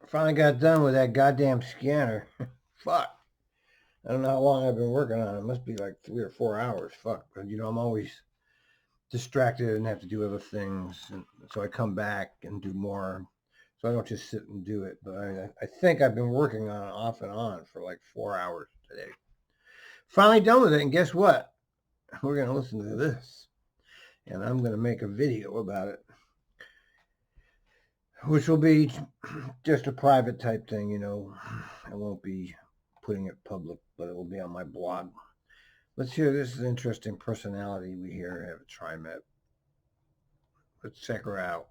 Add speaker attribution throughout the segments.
Speaker 1: Finally got done with that goddamn scanner. Fuck. I don't know how long I've been working on it. It must be like 3 or 4 hours. Fuck. But, I'm always distracted and have to do other things. And so I come back and do more. So I don't just sit and do it. But I think I've been working on it off and on for like 4 hours today. Finally done with it. And guess what? We're going to listen to this. And I'm going to make a video about it, which will be just a private type thing. I won't be putting it public, but it will be on my blog. Let's hear this interesting personality we here have at TriMet. Let's check her out.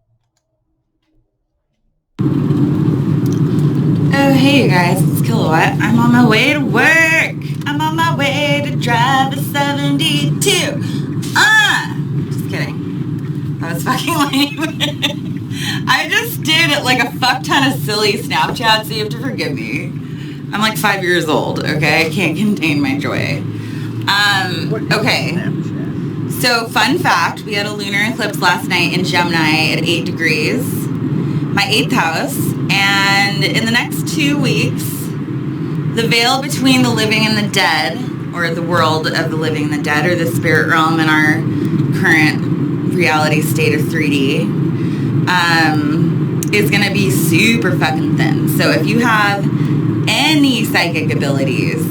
Speaker 2: Oh, hey you guys, it's Kayla Watt. I'm on my way to work. I'm on my way to drive a 72. Just kidding. That was fucking lame. I just did like a fuck ton of silly Snapchats, so you have to forgive me. I'm like 5 years old, okay? I can't contain my joy. Okay. So, fun fact, we had a lunar eclipse last night in Gemini at 8 degrees, my 8th house, and in the next 2 weeks, the veil between the living and the dead, or the world of the living and the dead, or the spirit realm in our current reality state of 3D, is going to be super fucking thin. So if you have any psychic abilities,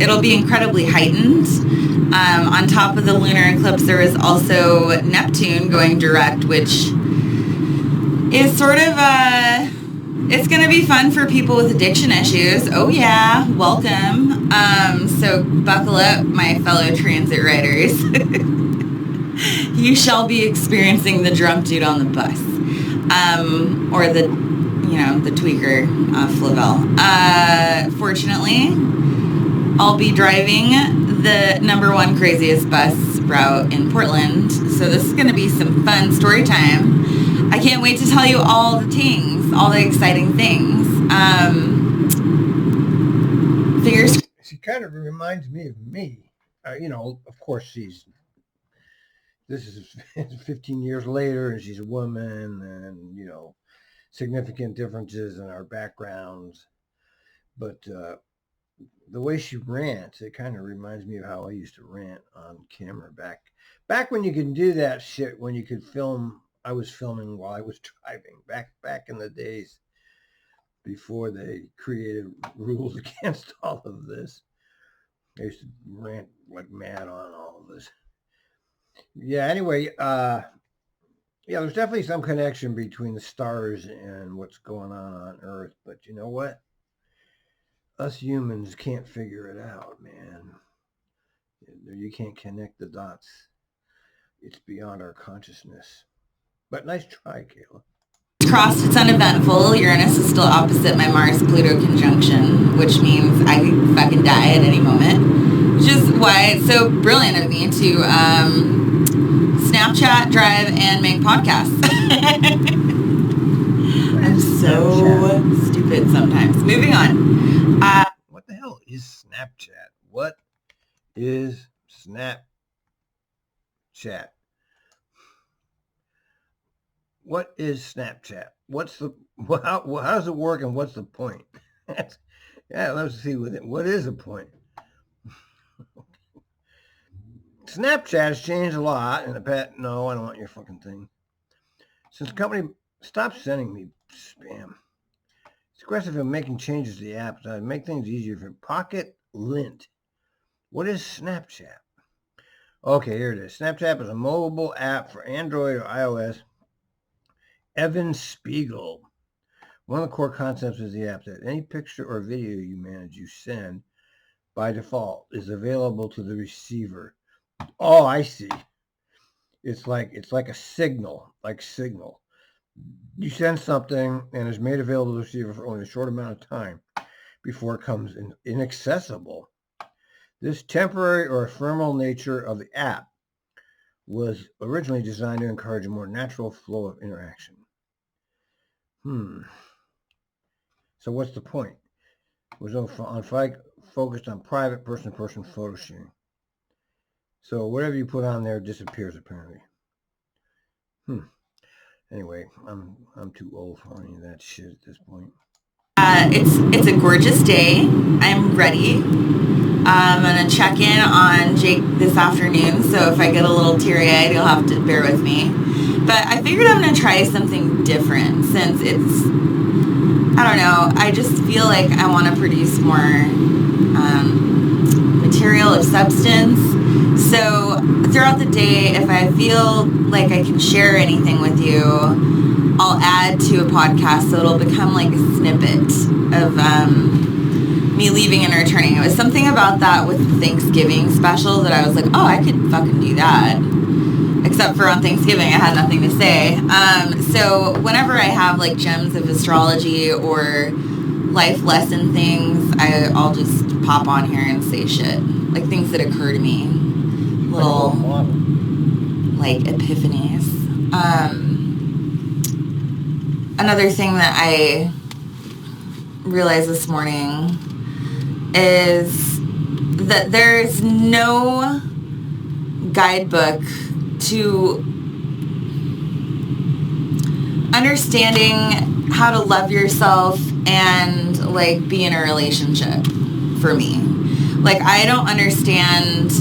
Speaker 2: it'll be incredibly heightened. On top of the lunar eclipse, there is also Neptune going direct, which is sort of it's going to be fun for people with addiction issues. Oh yeah, welcome. So buckle up, my fellow transit riders. You shall be experiencing the drunk dude on the bus, or the tweaker Flavel. Fortunately, I'll be driving the #1 craziest bus route in Portland, so this is going to be some fun story time. I can't wait to tell you all the things, all the exciting things. Fingers.
Speaker 1: She kind of reminds me of me. Of course, this is 15 years later, and she's a woman, and significant differences in our backgrounds. But the way she rants, it kind of reminds me of how I used to rant on camera back when you could do that shit, when you could film. I was filming while I was driving back in the days before they created rules against all of this. I used to rant like mad on all of this. Yeah, anyway, there's definitely some connection between the stars and what's going on Earth, but you know what? Us humans can't figure it out, man. You can't connect the dots. It's beyond our consciousness. But nice try, Kayla.
Speaker 2: Crossed, it's uneventful. Uranus is still opposite my Mars-Pluto conjunction, which means I could fucking die at any moment. Which is why it's so brilliant of me to Snapchat, drive, and make podcasts. I'm so stupid sometimes. Moving on.
Speaker 1: What the hell is Snapchat? What is Snapchat? What is Snapchat? How does it work, and what's the point? Yeah, let's see what is the point. Snapchat has changed a lot in the past. No, I don't want your fucking thing. Since the company stopped sending me spam, it's aggressive in making changes to the app to make things easier for Pocket Lint. What is Snapchat? Okay, here it is. Snapchat is a mobile app for Android or iOS. Evan Spiegel. One of the core concepts is the app that any picture or video you send by default is available to the receiver. Oh, I see. It's like a signal, You send something and it's made available to the receiver for only a short amount of time before it comes inaccessible. This temporary or ephemeral nature of the app was originally designed to encourage a more natural flow of interaction. So what's the point? It was focused on private person-to-person photo sharing. So whatever you put on there disappears, apparently. Anyway, I'm too old for any of that shit at this point.
Speaker 2: It's a gorgeous day. I'm ready. I'm gonna check in on Jake this afternoon, so if I get a little teary-eyed, you'll have to bear with me. But I figured I'm gonna try something different since it's, I don't know, I just feel like I want to produce more material of substance. So throughout the day, if I feel like I can share anything with you, I'll add to a podcast so it'll become like a snippet of me leaving and returning. It was something about that with the Thanksgiving special that I was like, oh, I could fucking do that. Except for on Thanksgiving, I had nothing to say. So whenever I have like gems of astrology or life lesson things, I'll just pop on here and say shit. Like things that occur to me. Little like epiphanies. Another thing that I realized this morning is that there's no guidebook to understanding how to love yourself and like be in a relationship for me. Like I don't understand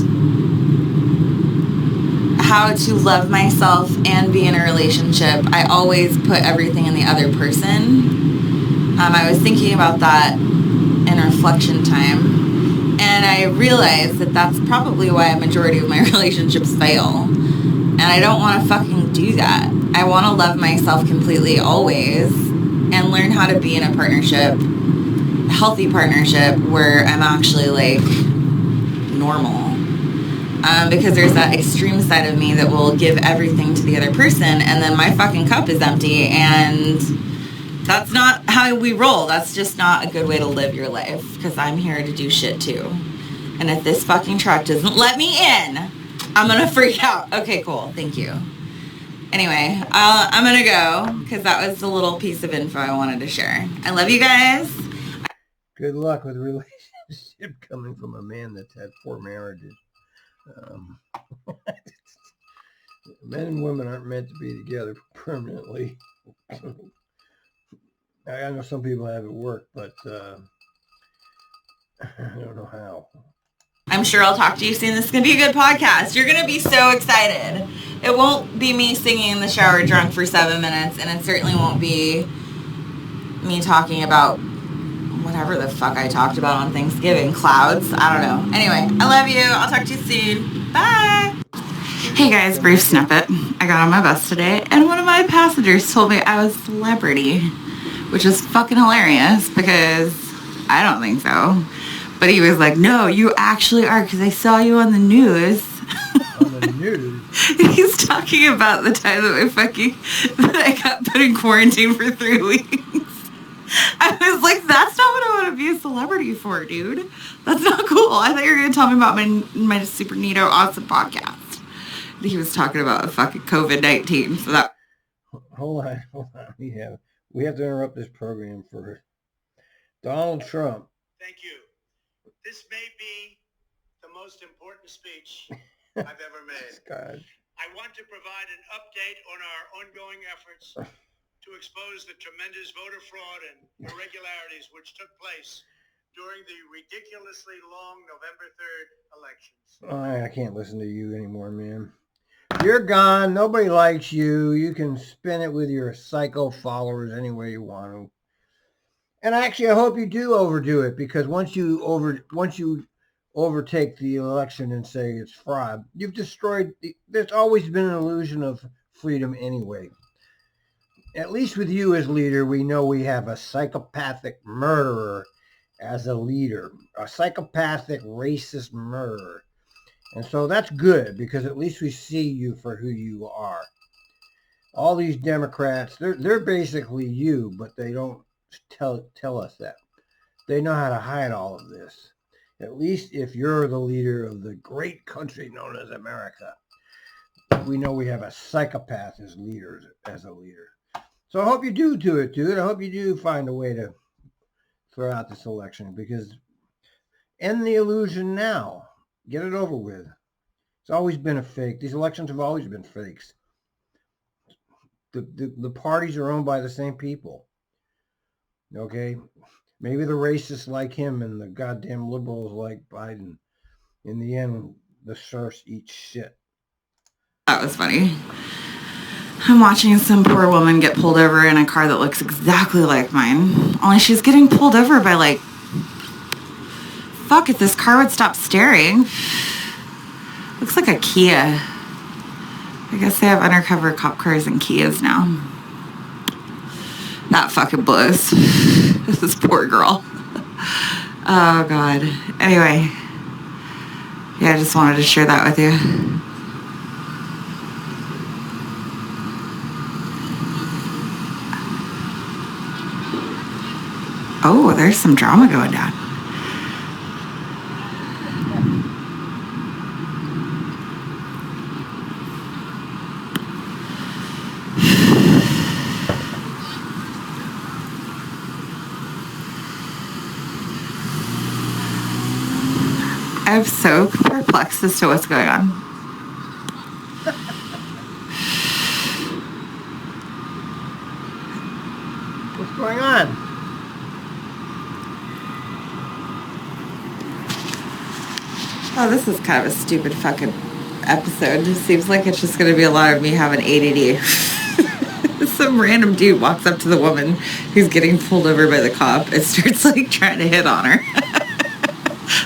Speaker 2: how to love myself and be in a relationship. I always put everything in the other person. I was thinking about that in reflection time, and I realized that that's probably why a majority of my relationships fail. And I don't want to fucking do that. I want to love myself completely always and learn how to be in a partnership, a healthy partnership where I'm actually like normal. Because there's that extreme side of me that will give everything to the other person, and then my fucking cup is empty, and that's not how we roll. That's just not a good way to live your life, because I'm here to do shit too. And if this fucking truck doesn't let me in, I'm gonna freak out. Okay, cool. Thank you. Anyway, I'm gonna go, because that was the little piece of info I wanted to share. I love you guys.
Speaker 1: Good luck with a relationship coming from a man that's had 4 marriages. Men and women aren't meant to be together permanently. I know some people have it work, but I don't know how.
Speaker 2: I'm sure I'll talk to you soon. This is going to be a good podcast. You're going to be so excited. It won't be me singing in the shower drunk for 7 minutes, and it certainly won't be me talking about whatever the fuck I talked about on Thanksgiving. Clouds? I don't know. Anyway, I love you. I'll talk to you soon. Bye. Hey guys, brief snippet. I got on my bus today, and one of my passengers told me I was a celebrity, which is fucking hilarious because I don't think so. But he was like, no, you actually are, because I saw you on the news.
Speaker 1: On the news?
Speaker 2: He's talking about the time that I got put in quarantine for 3 weeks. I was like, that's not what I want to be a celebrity for, dude. That's not cool. I thought you were going to tell me about my super neato awesome podcast. He was talking about fucking COVID-19. So that.
Speaker 1: Hold on. We have to interrupt this program for Donald Trump.
Speaker 3: Thank you. This may be the most important speech I've ever made.
Speaker 1: God.
Speaker 3: I want to provide an update on our ongoing efforts to expose the tremendous voter fraud and irregularities which took place during the ridiculously long November 3rd elections.
Speaker 1: I can't listen to you anymore, man. You're gone. Nobody likes you. You can spin it with your psycho followers any way you want to. And actually, I hope you do overdo it, because once you overtake the election and say it's fraud, you've destroyed. There's always been an illusion of freedom anyway. At least with you as leader, we know we have a psychopathic murderer as a leader, a psychopathic racist murderer. And so that's good, because at least we see you for who you are. All these Democrats, they're basically you, but they don't tell us that. They know how to hide all of this. At least if you're the leader of the great country known as America, we know we have a psychopath as a leader. So I hope you do it, dude. I hope you do find a way to throw out this election, because end the illusion now. Get it over with. It's always been a fake. These elections have always been fakes. the parties are owned by the same people. Okay? Maybe the racists like him and the goddamn liberals like Biden. In the end, the serfs eat shit.
Speaker 2: That was funny. I'm watching some poor woman get pulled over in a car that looks exactly like mine. Only she's getting pulled over by like, fuck, if this car would stop staring. Looks like a Kia. I guess they have undercover cop cars and Kias now. That fucking blows. This poor girl. Oh, God. Anyway. Yeah, I just wanted to share that with you. Oh, there's some drama going down. I'm so perplexed as to what's going on.
Speaker 1: What's going on?
Speaker 2: Oh, this is kind of a stupid fucking episode. It seems like it's just going to be a lot of me having ADD. Some random dude walks up to the woman who's getting pulled over by the cop and starts like trying to hit on her.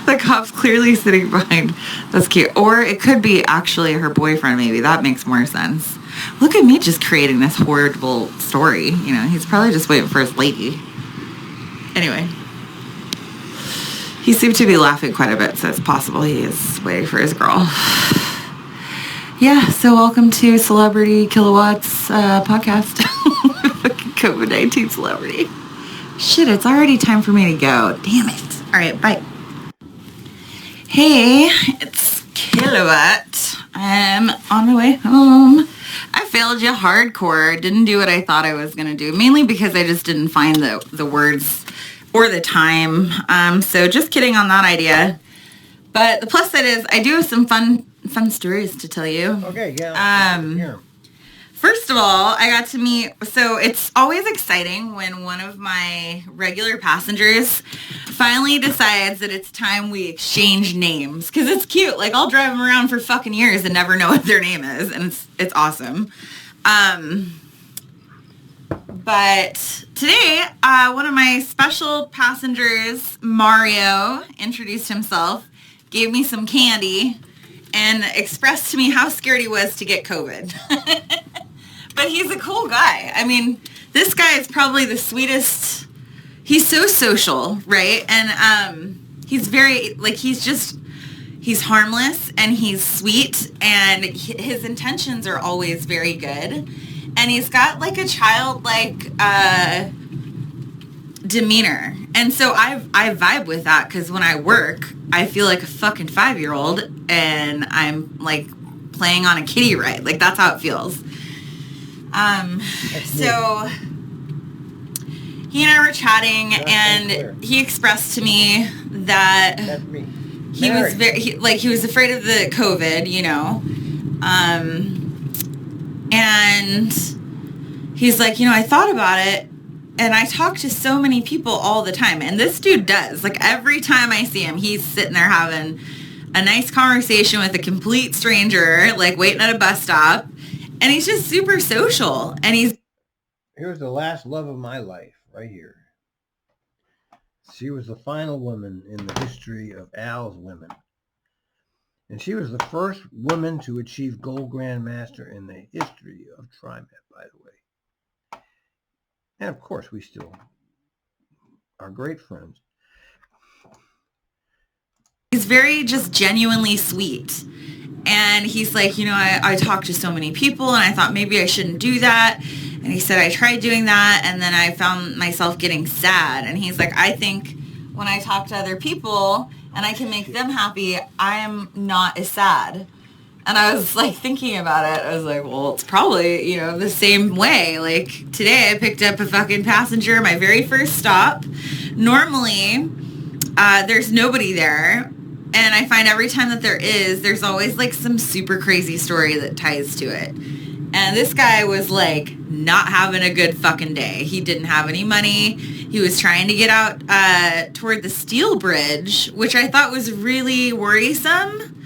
Speaker 2: The cop's clearly sitting behind. That's cute. Or it could be actually her boyfriend, maybe. That makes more sense. Look at me just creating this horrible story. You know, he's probably just waiting for his lady. Anyway. He seemed to be laughing quite a bit, so it's possible he is waiting for his girl. Yeah, so welcome to Celebrity Kayla Watt's podcast. COVID-19 celebrity. Shit, it's already time for me to go. Damn it. All right, bye. Hey, it's Kayla Watt. I'm on my way home. I failed you hardcore. Didn't do what I thought I was going to do, mainly because I just didn't find the words or the time. So just kidding on that idea. But the plus side is I do have some fun stories to tell you.
Speaker 1: Okay, yeah.
Speaker 2: First of all, I got to meet, so it's always exciting when one of my regular passengers finally decides that it's time we exchange names. Because it's cute. Like, I'll drive them around for fucking years and never know what their name is. And it's awesome. But today, one of my special passengers, Mario, introduced himself, gave me some candy, and expressed to me how scared he was to get COVID. But he's a cool guy. I mean, this guy is probably the sweetest. He's so social, right? And he's very, like, he's harmless and he's sweet, and his intentions are always very good. And he's got like a childlike demeanor. And so I vibe with that, because when I work, I feel like a fucking 5-year-old and I'm like playing on a kiddie ride. Like, that's how it feels. So he and I were chatting, and he expressed to me that he was he was afraid of the COVID, you know. And he's like, you know, I thought about it, and I talk to so many people all the time. And this dude does. Like, every time I see him, he's sitting there having a nice conversation with a complete stranger, like waiting at a bus stop. And he's just super social. And
Speaker 1: Here's the last love of my life, right here. She was the final woman in the history of Al's women. And she was the first woman to achieve gold grandmaster in the history of TriMet, by the way. And of course, we still are great friends.
Speaker 2: He's very just genuinely sweet. And he's like, you know, I talk to so many people, and I thought maybe I shouldn't do that. And he said, I tried doing that, and then I found myself getting sad. And he's like, I think when I talk to other people and I can make them happy, I am not as sad. And I was like thinking about it. I was like, well, it's probably, you know, the same way. Like, today I picked up a fucking passenger, my very first stop. Normally, there's nobody there. And I find every time that there is, there's always like some super crazy story that ties to it. And this guy was like not having a good fucking day. He didn't have any money. He was trying to get out toward the steel bridge, which I thought was really worrisome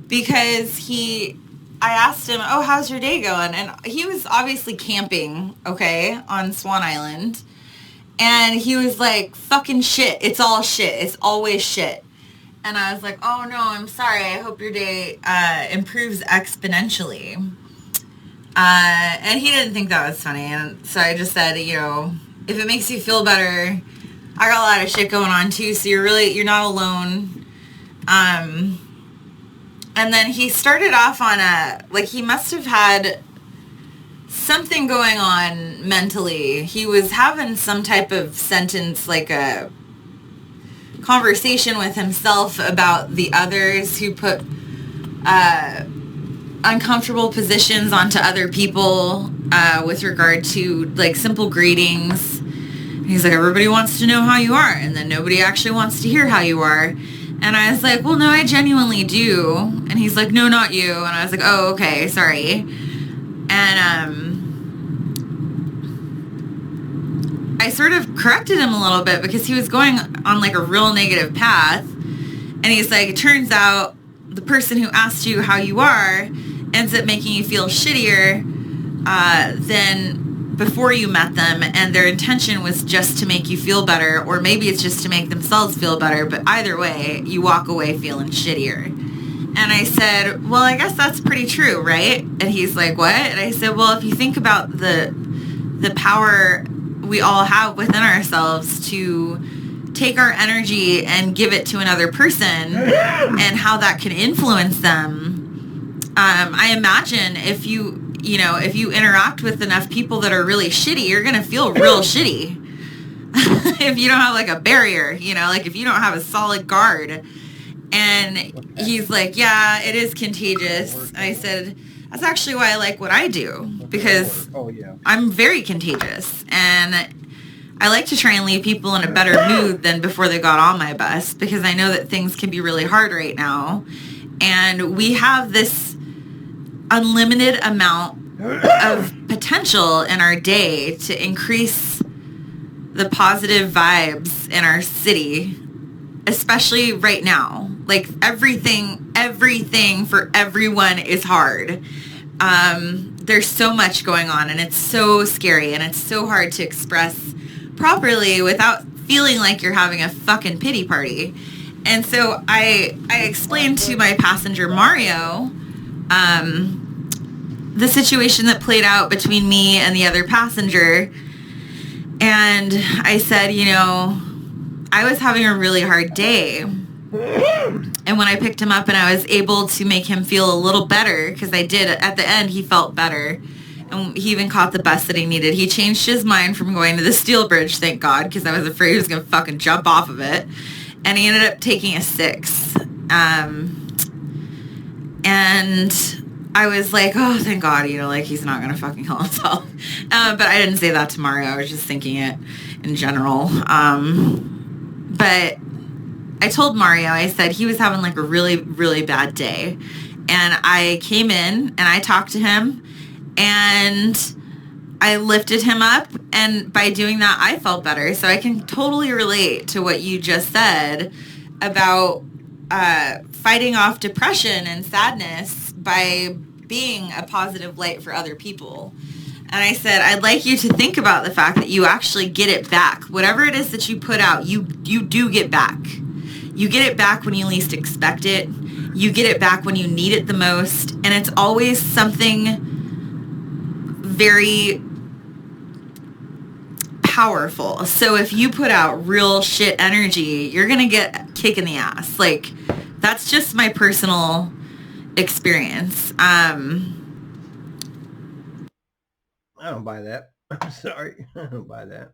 Speaker 2: because I asked him, oh, how's your day going? And he was obviously camping, okay, on Swan Island. And he was like, fucking shit. It's all shit. It's always shit. And I was like, oh, no, I'm sorry. I hope your day improves exponentially. And he didn't think that was funny. And so I just said, you know, if it makes you feel better, I got a lot of shit going on too. So you're not alone. And then he started off on he must have had something going on mentally. He was having some type of sentence, like a conversation with himself about the others who put uncomfortable positions onto other people with regard to like simple greetings. He's like, everybody wants to know how you are, and then nobody actually wants to hear how you are. And I was like, well, no, I genuinely do. And he's like, no, not you. And I was like, oh, okay, sorry. And I sort of corrected him a little bit because he was going on like a real negative path. And he's like, it turns out the person who asked you how you are ends up making you feel shittier than before you met them, and their intention was just to make you feel better, or maybe it's just to make themselves feel better, but either way, you walk away feeling shittier. And I said, well, I guess that's pretty true, right? And he's like, what? And I said, well, if you think about the power we all have within ourselves to take our energy and give it to another person and how that can influence them, I imagine if you interact with enough people that are really shitty, you're going to feel real shitty. If you don't have like a barrier, like if you don't have a solid guard. And he's like, yeah, it is contagious. And I said, that's actually why I like what I do, because I'm very contagious. And I like to try and leave people in a better mood than before they got on my bus, because I know that things can be really hard right now. And we have this unlimited amount of potential in our day to increase the positive vibes in our city, especially right now. Like everything for everyone is hard. There's so much going on, and it's so scary, and it's so hard to express properly without feeling like you're having a fucking pity party. And so I explained to my passenger Mario the situation that played out between me and the other passenger. And I said, I was having a really hard day. And when I picked him up and I was able to make him feel a little better, because I did, at the end, he felt better. And he even caught the bus that he needed. He changed his mind from going to the steel bridge, thank God, because I was afraid he was going to fucking jump off of it. And he ended up taking a 6. And I was like, oh, thank God, he's not going to fucking kill himself. But I didn't say that to Mario. I was just thinking it in general. But I told Mario, I said he was having like a really, really bad day. And I came in and I talked to him and I lifted him up. And by doing that, I felt better. So I can totally relate to what you just said about fighting off depression and sadness by being a positive light for other people. And I said, I'd like you to think about the fact that you actually get it back. Whatever it is that you put out, you do get back. You get it back when you least expect it. You get it back when you need it the most. And it's always something very powerful. So if you put out real shit energy, you're going to get a kick in the ass. Like, that's just my personal experience.
Speaker 1: I don't buy that. I'm sorry. I don't buy that.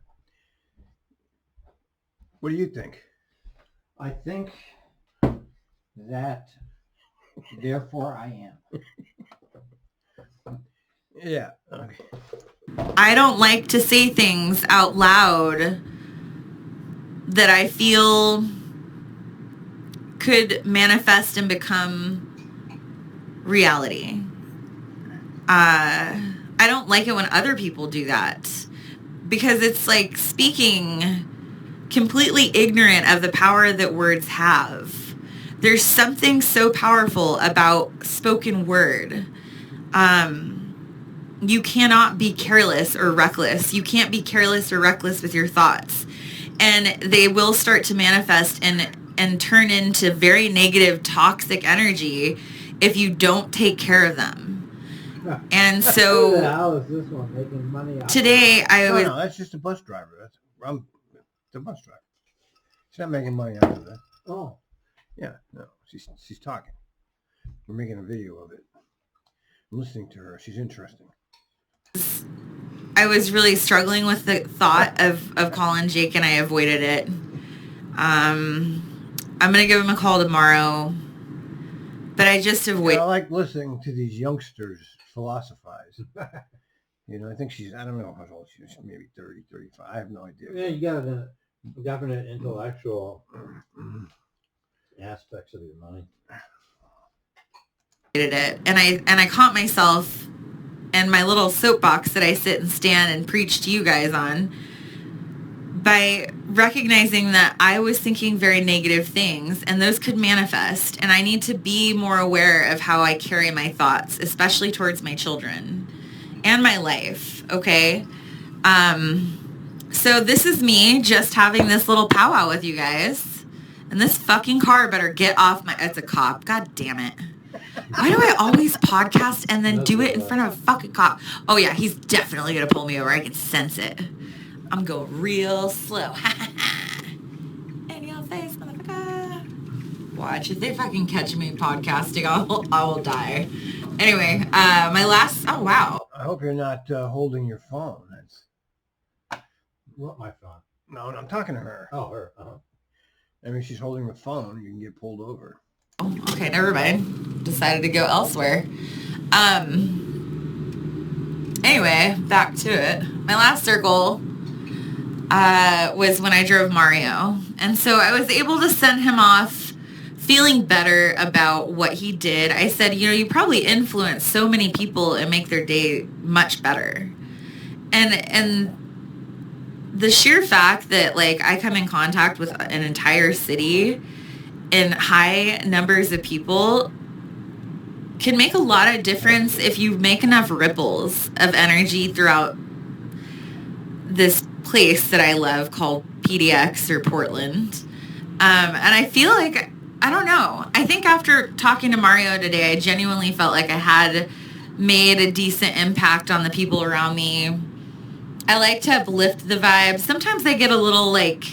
Speaker 1: What do you think?
Speaker 4: I think that therefore I am.
Speaker 1: Yeah. Okay.
Speaker 2: I don't like to say things out loud that I feel could manifest and become reality. I don't like it when other people do that, because it's like speaking completely ignorant of the power that words have. There's something so powerful about spoken word. You cannot be careless or reckless. You can't be careless or reckless with your thoughts. And they will start to manifest and turn into very negative, toxic energy if you don't take care of them. And
Speaker 4: Who the
Speaker 2: so
Speaker 4: hell is this one making money off
Speaker 2: today I was...
Speaker 1: No, that's just a bus driver. That's the bus driver. She's not making money out of it.
Speaker 4: Oh.
Speaker 1: Yeah, no, she's talking. We're making a video of it. I'm listening to her. She's interesting.
Speaker 2: I was really struggling with the thought of calling Jake, and I avoided it. I'm going to give him a call tomorrow, but I just avoid.
Speaker 1: I like listening to these youngsters philosophize. I think I don't know how old she is, maybe 30, 35. I have no idea.
Speaker 4: Yeah, you got a definite intellectual aspects of your money.
Speaker 2: It, and I caught myself in my little soapbox that I sit and stand and preach to you guys on, by recognizing that I was thinking very negative things, and those could manifest, and I need to be more aware of how I carry my thoughts, especially towards my children and my life. Okay. So this is me just having this little powwow with you guys, and this fucking car better get off my... It's a cop. God damn it. Why do I always podcast and then do it in front of a fucking cop? Oh yeah, he's definitely gonna pull me over. I can sense it. I'm going real slow. In your face, motherfucker. Watch, if they fucking catch me podcasting, I will die. Anyway, my last... Oh, wow.
Speaker 1: I hope you're not holding your phone.
Speaker 4: What, my phone?
Speaker 1: No, I'm talking to her.
Speaker 4: Oh, her. Uh-huh.
Speaker 1: I mean, she's holding the phone. You can get pulled over.
Speaker 2: Oh, okay, never mind. Decided to go elsewhere. Anyway, back to it. My last circle was when I drove Mario. And so I was able to send him off feeling better about what he did. I said, you probably influence so many people and make their day much better. And the sheer fact that, like, I come in contact with an entire city in high numbers of people can make a lot of difference if you make enough ripples of energy throughout this place that I love called PDX or Portland. And I feel like, I don't know, I think after talking to Mario today, I genuinely felt like I had made a decent impact on the people around me. I like to uplift the vibe. Sometimes I get a little, like,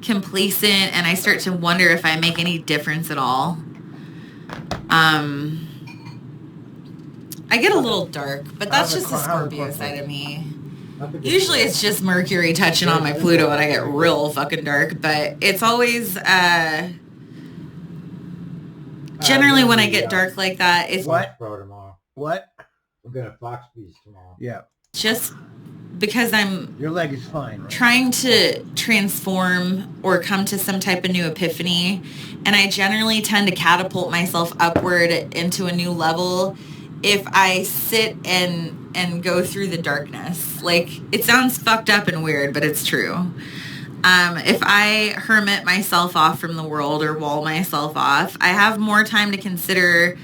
Speaker 2: complacent, and I start to wonder if I make any difference at all. I get a little dark, but that's just the Scorpio side of me. Usually it's just Mercury touching on my Pluto and I get real fucking dark, but it's always generally when I get dark like that, it's
Speaker 1: What?
Speaker 4: Tomorrow.
Speaker 1: What?
Speaker 4: We're going to Foxbees tomorrow.
Speaker 1: Yeah.
Speaker 2: just because I'm
Speaker 1: Your leg is fine, right?
Speaker 2: trying to transform or come to some type of new epiphany, and I generally tend to catapult myself upward into a new level if I sit and go through the darkness. Like, it sounds fucked up and weird, but it's true. If I hermit myself off from the world or wall myself off, I have more time to consider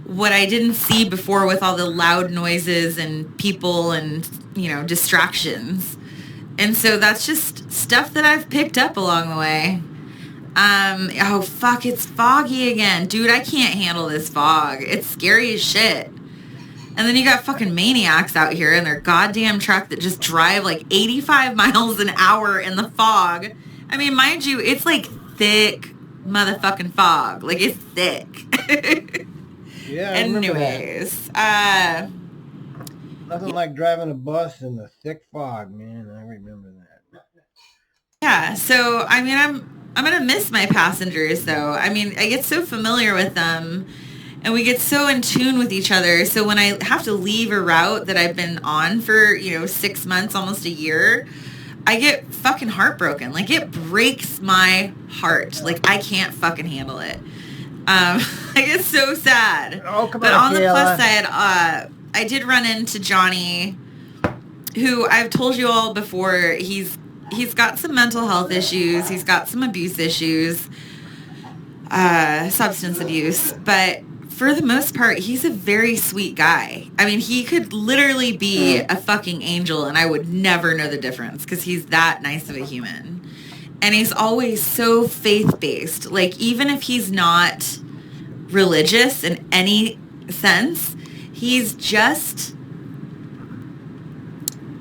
Speaker 2: what I didn't see before with all the loud noises and people and, distractions. And so that's just stuff that I've picked up along the way. Oh, fuck, it's foggy again. Dude, I can't handle this fog. It's scary as shit. And then you got fucking maniacs out here in their goddamn truck that just drive like 85 miles an hour in the fog. I mean, mind you, it's like thick motherfucking fog. Like, it's thick.
Speaker 1: Yeah. I remember that.
Speaker 2: Anyways,
Speaker 1: Nothing like driving a bus in the thick fog, man. I remember that.
Speaker 2: yeah, so, I mean, I'm going to miss my passengers, though. I mean, I get so familiar with them, and we get so in tune with each other. So when I have to leave a route that I've been on for, 6 months, almost a year, I get fucking heartbroken. Like, it breaks my heart. Like, I can't fucking handle it. I get so sad.
Speaker 1: Oh, come
Speaker 2: but
Speaker 1: on,
Speaker 2: on the
Speaker 1: Kayla.
Speaker 2: plus side, I did run into Johnny, who I've told you all before, he's got some mental health issues. He's got some abuse issues, substance abuse. But for the most part, he's a very sweet guy. I mean, he could literally be a fucking angel and I would never know the difference because he's that nice of a human. And he's always so faith-based. Like, even if he's not religious in any sense, he's just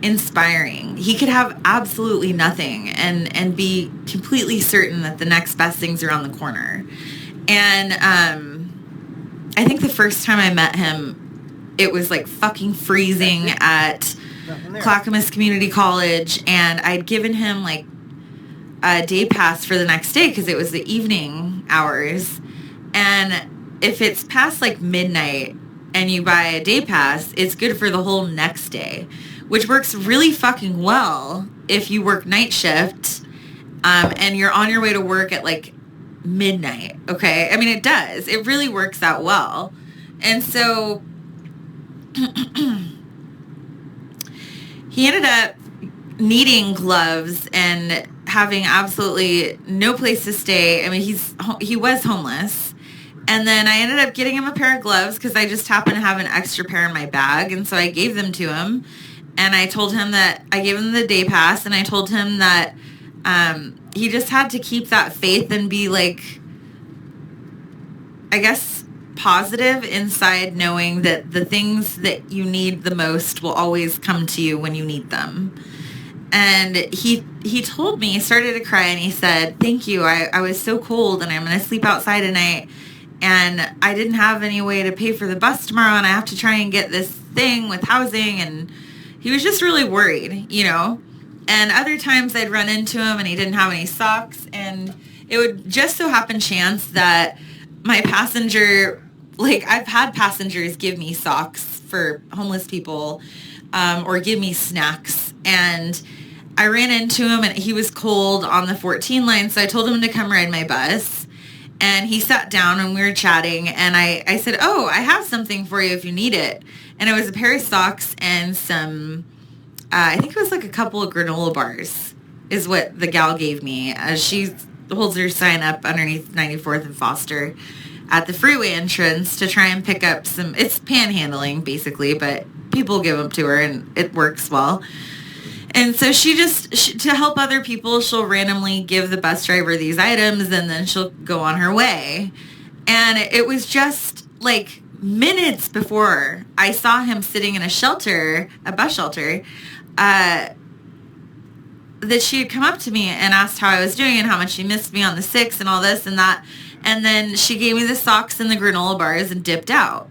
Speaker 2: inspiring. He could have absolutely nothing and be completely certain that the next best thing's around the corner. And I think the first time I met him, it was like fucking freezing at Clackamas Community College, and I'd given him like a day pass for the next day because it was the evening hours. And if it's past like midnight and you buy a day pass, it's good for the whole next day, which works really fucking well if you work night shift and you're on your way to work at like midnight. Okay. I mean, it does. It really works out well. And so he ended up needing gloves and having absolutely no place to stay. I mean, he was homeless. And then I ended up getting him a pair of gloves because I just happened to have an extra pair in my bag. And so I gave them to him. And I told him that I gave him the day pass. And I told him that he just had to keep that faith and be like, I guess, positive inside, knowing that the things that you need the most will always come to you when you need them. And he told me, he started to cry, and he said, thank you. I was so cold, and I'm going to sleep outside tonight. And I didn't have any way to pay for the bus tomorrow, and I have to try and get this thing with housing. And he was just really worried, you know. And other times I'd run into him, and he didn't have any socks. And it would just so happen chance that my passenger, like, I've had passengers give me socks for homeless people or give me snacks. And I ran into him, and he was cold on the 14 line, so I told him to come ride my bus. And he sat down, and we were chatting, and I said, oh, I have something for you if you need it. And it was a pair of socks and some, I think it was like a couple of granola bars is what the gal gave me. She holds her sign up underneath 94th and Foster at the freeway entrance to try and pick up some, it's panhandling basically, but people give them to her, and it works well. And so she to help other people, she'll randomly give the bus driver these items, and then she'll go on her way. And it was just like minutes before I saw him sitting in a shelter, a bus shelter, that she had come up to me and asked how I was doing and how much she missed me on the 6 and all this and that. And then she gave me the socks and the granola bars and dipped out.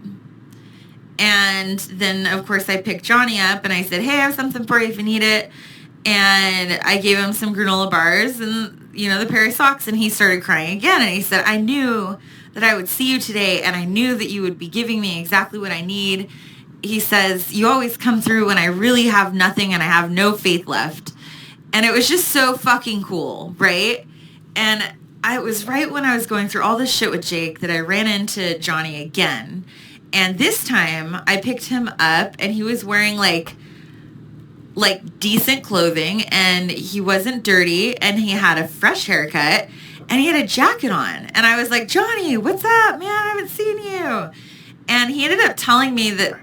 Speaker 2: And then, of course, I picked Johnny up, and I said, hey, I have something for you if you need it. And I gave him some granola bars and, you know, the pair of socks, and he started crying again. And he said, I knew that I would see you today, and I knew that you would be giving me exactly what I need. He says, you always come through when I really have nothing and I have no faith left. And it was just so fucking cool, right? And it was right when I was going through all this shit with Jake that I ran into Johnny again. And this time I picked him up, and he was wearing like decent clothing, and he wasn't dirty, and he had a fresh haircut, and he had a jacket on. And I was like, Johnny, what's up, man? I haven't seen you. And he ended up telling me that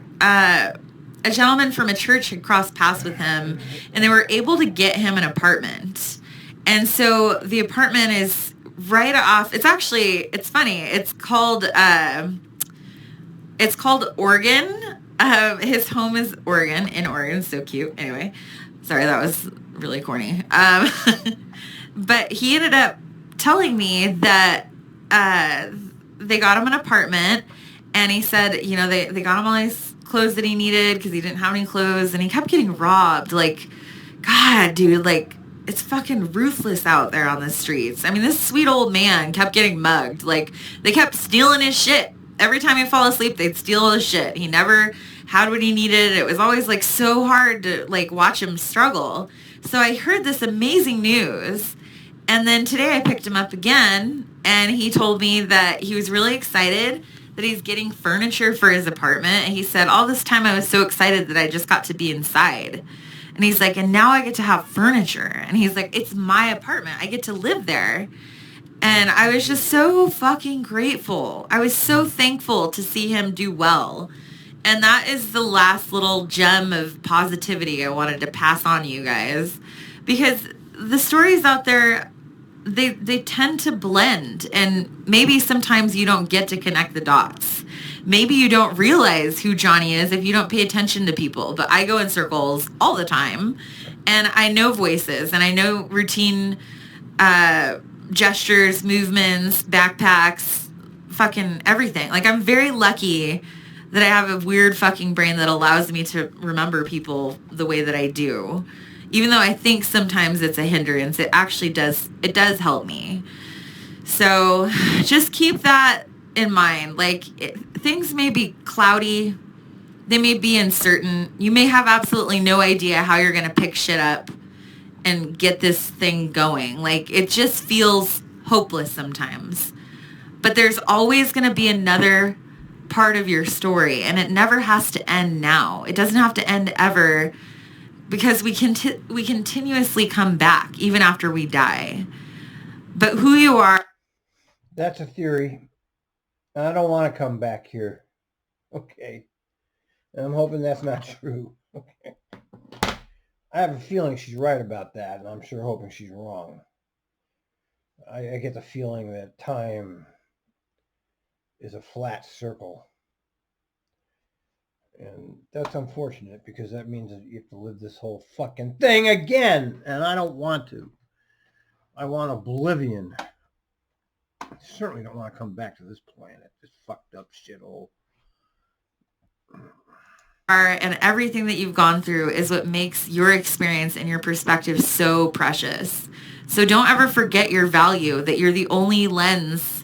Speaker 2: a gentleman from a church had crossed paths with him, and they were able to get him an apartment. And so the apartment is right off. It's funny. It's called Oregon. His home is Oregon, in Oregon. So cute. Anyway, sorry, that was really corny. But he ended up telling me that they got him an apartment, and he said, you know, they got him all his clothes that he needed because he didn't have any clothes, and he kept getting robbed. Like, God, dude, like, it's fucking ruthless out there on the streets. I mean, this sweet old man kept getting mugged. Like, they kept stealing his shit. Every time he'd fall asleep, they'd steal his shit. He never had what he needed. It was always, like, so hard to, like, watch him struggle. So I heard this amazing news. And then today I picked him up again, and he told me that he was really excited that he's getting furniture for his apartment. And he said, all this time I was so excited that I just got to be inside. And he's like, and now I get to have furniture. And he's like, it's my apartment. I get to live there. And I was just so fucking grateful. I was so thankful to see him do well. And that is the last little gem of positivity I wanted to pass on to you guys. Because the stories out there, they tend to blend, and maybe sometimes you don't get to connect the dots. Maybe you don't realize who Johnny is if you don't pay attention to people, but I go in circles all the time, and I know voices, and I know routine gestures, movements, backpacks, fucking everything. Like, I'm very lucky that I have a weird fucking brain that allows me to remember people the way that I do. Even though I think sometimes it's a hindrance, it actually does help me. So just keep that in mind. Like, things may be cloudy. They may be uncertain. You may have absolutely no idea how you're going to pick shit up and get this thing going. Like, it just feels hopeless sometimes. But there's always going to be another part of your story, and it never has to end now. It doesn't have to end ever. Because we continuously come back even after we die. But who you are...
Speaker 1: That's a theory. I don't want to come back here. Okay. And I'm hoping that's not true. Okay. I have a feeling she's right about that, and I'm sure hoping she's wrong. I get the feeling that time is a flat circle. And that's unfortunate, because that means that you have to live this whole fucking thing again. And I don't want to. I want oblivion. I certainly don't want to come back to this planet, this fucked up shithole.
Speaker 2: And everything that you've gone through is what makes your experience and your perspective so precious. So don't ever forget your value, that you're the only lens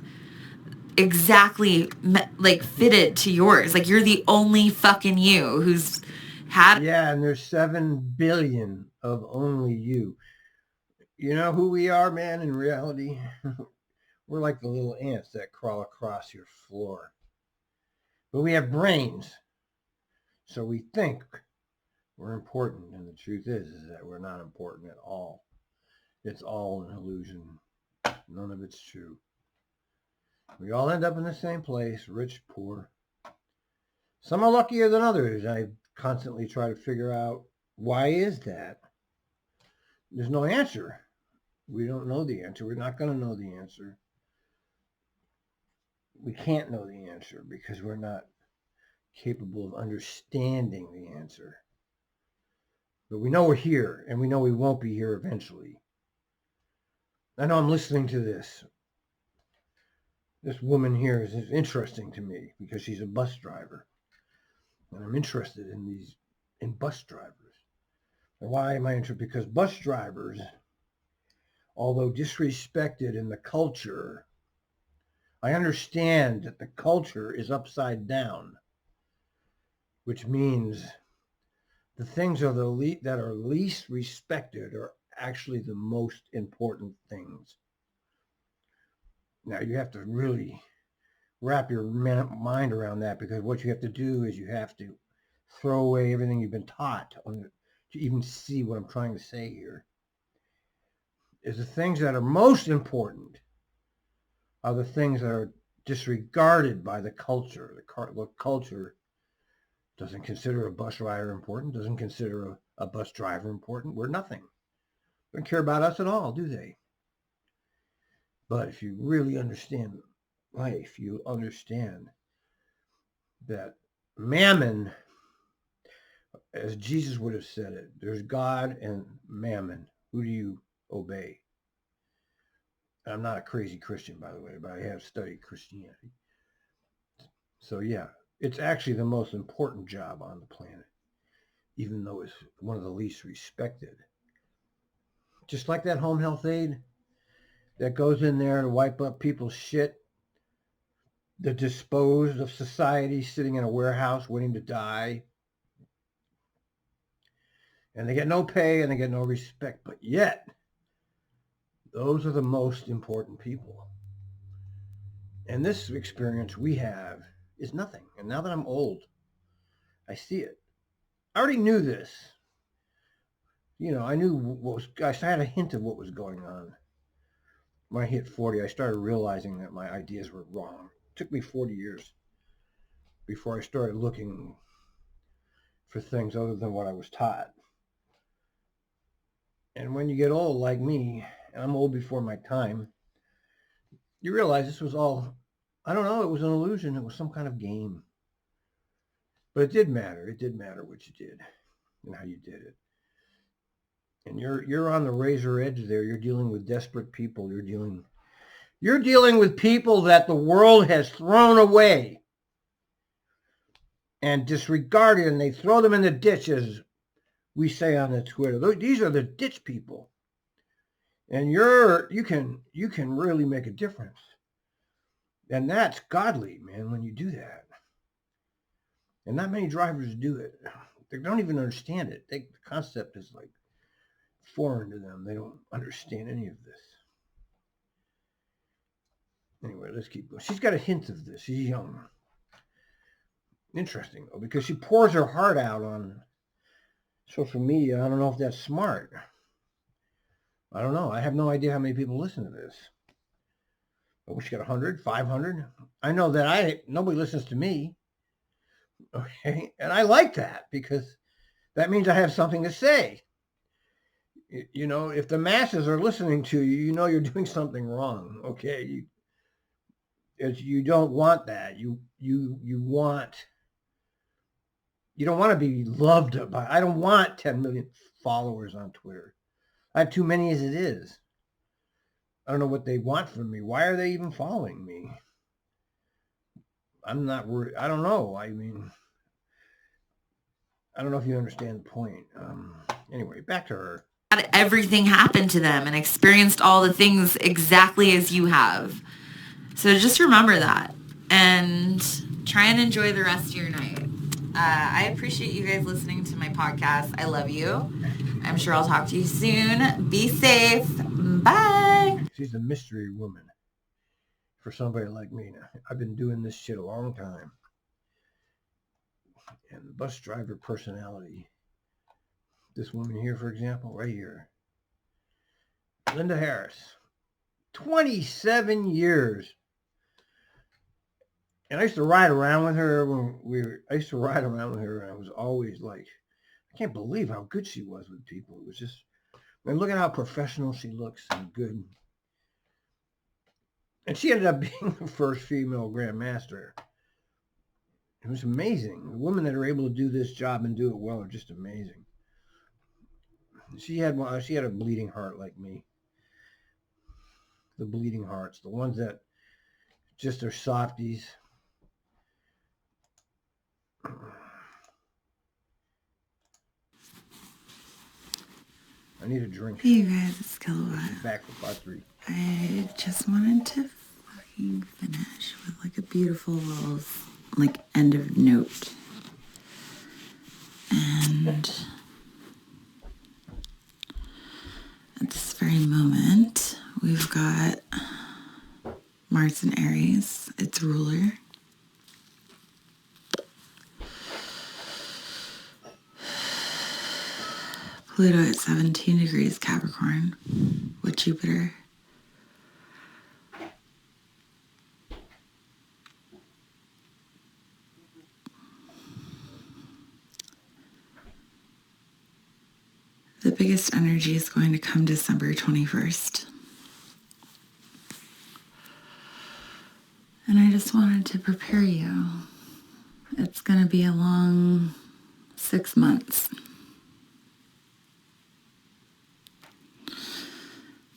Speaker 2: exactly like fitted to yours. Like, you're the only fucking you who's had...
Speaker 1: Yeah, and there's 7 billion of only you. You know who we are, man, in reality? We're like the little ants that crawl across your floor. But we have brains. So we think we're important, and the truth is that we're not important at all. It's all an illusion. None of it's true. We all end up in the same place, rich, poor. Some are luckier than others. I constantly try to figure out, why is that? There's no answer. We don't know the answer. We're not going to know the answer. We can't know the answer because we're not capable of understanding the answer. But we know we're here, and we know we won't be here eventually. I know I'm listening to this. This woman here is interesting to me because she's a bus driver. And I'm interested in bus drivers. And why am I interested? Because bus drivers, although disrespected in the culture, I understand that the culture is upside down, which means the things that are least respected are actually the most important things. Now, you have to really wrap your mind around that, because what you have to do is you have to throw away everything you've been taught to even see what I'm trying to say here. Is the things that are most important are the things that are disregarded by the culture. The culture doesn't consider a bus rider important, doesn't consider a bus driver important. We're nothing. They don't care about us at all, do they? But if you really understand life, you understand that mammon, as Jesus would have said it, there's God and mammon. Who do you obey? I'm not a crazy Christian, by the way, but I have studied Christianity. So yeah, it's actually the most important job on the planet, even though it's one of the least respected. Just like that home health aide that goes in there to wipe up people's shit, the disposed of society, sitting in a warehouse waiting to die. And they get no pay and they get no respect. But yet, those are the most important people. And this experience we have is nothing. And now that I'm old, I see it. I already knew this. I knew I had a hint of what was going on. When I hit 40, I started realizing that my ideas were wrong. It took me 40 years before I started looking for things other than what I was taught. And when you get old like me, and I'm old before my time, you realize this was all, I don't know, it was an illusion. It was some kind of game. But it did matter. It did matter what you did and how you did it. And you're on the razor edge there. You're dealing with desperate people. You're dealing with people that the world has thrown away and disregarded, and they throw them in the ditch, as we say on the Twitter. These are the ditch people. And you can really make a difference. And that's godly, man, when you do that. And not many drivers do it. They don't even understand it. The concept is like foreign to them. They don't understand any of this. Anyway, let's keep going. She's got a hint of this. She's young. Interesting, though, because she pours her heart out on social media. I don't know if that's smart. I don't know. I have no idea how many people listen to this. But she got 100, 500. I know that nobody listens to me. Okay. And I like that because that means I have something to say. If the masses are listening to you, you're doing something wrong. Okay. You don't want that. You don't want to be loved by. I don't want 10 million followers on Twitter. I have too many as it is. I don't know what they want from me. Why are they even following me? I'm not worried. I don't know. I mean, I don't know if you understand the point. Anyway, back to her.
Speaker 2: Everything happened to them and experienced all the things exactly as you have. So just remember that and try and enjoy the rest of your night. I appreciate you guys listening to my podcast. I love you. I'm sure I'll talk to you soon. Be safe. Bye.
Speaker 1: She's a mystery woman for somebody like me. Now, I've been doing this shit a long time. And the bus driver personality. This woman here, for example, right here. Linda Harris. 27 years. And I used to ride around with her and I was always like, I can't believe how good she was with people. It was just, look at how professional she looks and good. And she ended up being the first female grandmaster. It was amazing. The women that are able to do this job and do it well are just amazing. She had a bleeding heart like me. The bleeding hearts, the ones that just are softies. I need a drink.
Speaker 2: Hey, you guys, it's Kayla Watt.
Speaker 1: Back for part 3.
Speaker 2: I just wanted to fucking finish with like a beautiful little end of note. And at this very moment, we've got Mars in Aries, its ruler. Pluto at 17 degrees Capricorn with Jupiter. The biggest energy is going to come December 21st. And I just wanted to prepare you. It's going to be a long 6 months.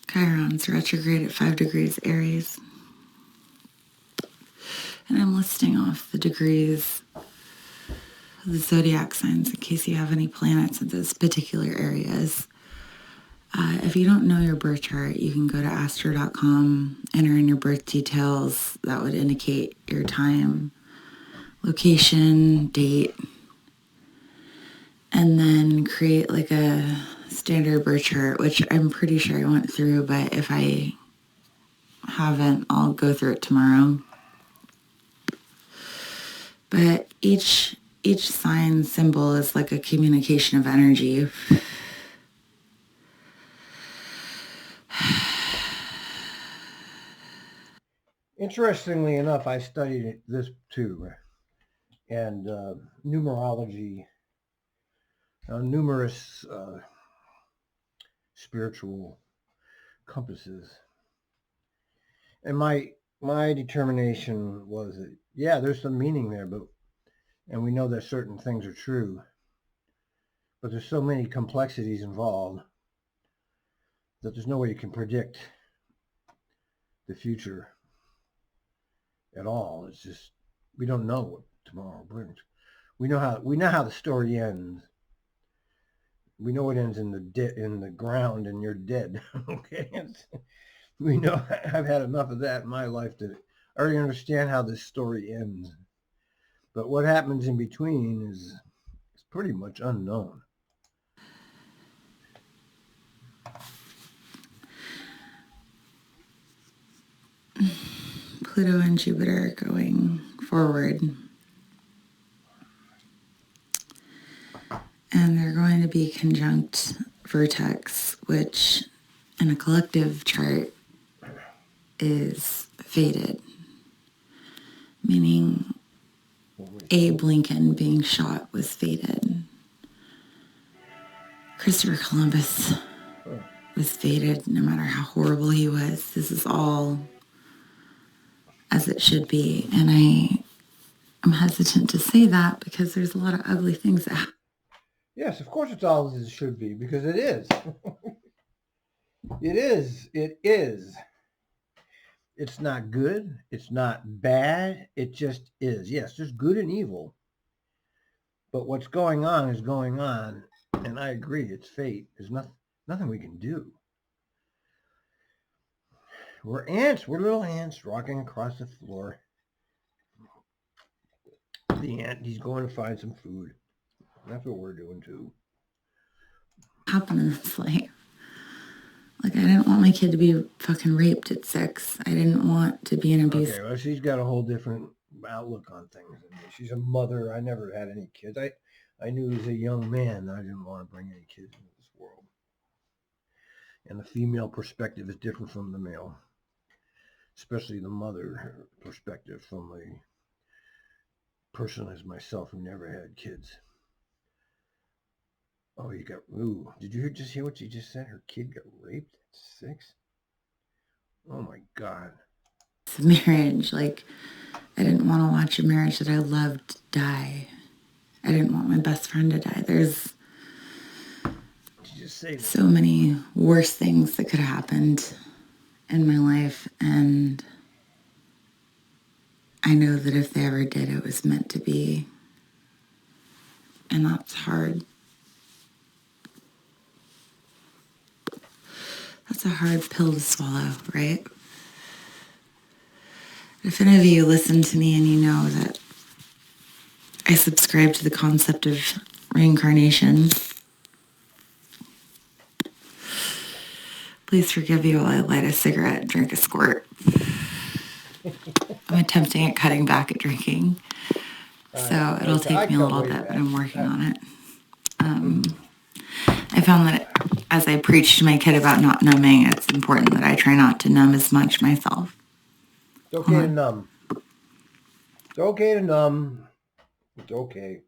Speaker 2: Chiron's retrograde at 5 degrees Aries. And I'm listing off the degrees of the zodiac signs in case you have any planets in those particular areas. If you don't know your birth chart, you can go to astro.com, enter in your birth details. That would indicate your time, location, date, and then create like a standard birth chart, which I'm pretty sure I went through, but if I haven't, I'll go through it tomorrow. But each sign symbol is like a communication of energy.
Speaker 1: Interestingly enough, I studied this too, and numerology, numerous spiritual compasses, and my determination was that yeah, there's some meaning there, and we know that certain things are true, but there's so many complexities involved that there's no way you can predict the future at all. It's just we don't know what tomorrow brings. We know how the story ends. We know it ends in the ground and you're dead. Okay, we know. I've had enough of that in my life to already understand how this story ends. But what happens in between is pretty much unknown.
Speaker 2: Pluto and Jupiter going forward. And they're going to be conjunct vertex, which in a collective chart is fated, meaning Abe Lincoln being shot was fated. Christopher Columbus was fated, no matter how horrible he was. This is all as it should be. And I'm hesitant to say that because there's a lot of ugly things that happen.
Speaker 1: Yes, of course it's all as it should be, because it is. It is. It is. It's not good. It's not bad. It just is. Yes, there's good and evil. But what's going on is going on. And I agree, it's fate. There's nothing we can do. We're ants. We're little ants rocking across the floor. The ant, he's going to find some food. That's what we're doing too.
Speaker 2: Happen in this life. Like, I didn't want my kid to be fucking raped at 6. I didn't want to be an abuse.
Speaker 1: Okay, well, she's got a whole different outlook on things. She's a mother. I never had any kids. I knew as a young man that I didn't want to bring any kids into this world. And the female perspective is different from the male, especially the mother perspective from a person as myself who never had kids. Oh, did you just hear what she just said? Her kid got raped at 6? Oh my God.
Speaker 2: It's a marriage. Like, I didn't want to watch a marriage that I loved die. I didn't want my best friend to die. There's so many worse things that could have happened in my life. And I know that if they ever did, it was meant to be. And that's hard. That's a hard pill to swallow, right? If any of you listen to me and you know that I subscribe to the concept of reincarnation, please forgive me while I light a cigarette and drink a squirt. I'm attempting at cutting back at drinking. So it'll take me a little bit, but I'm working on it. I found that as I preach to my kid about not numbing, it's important that I try not to numb as much myself.
Speaker 1: It's okay to numb. It's okay to numb. It's okay.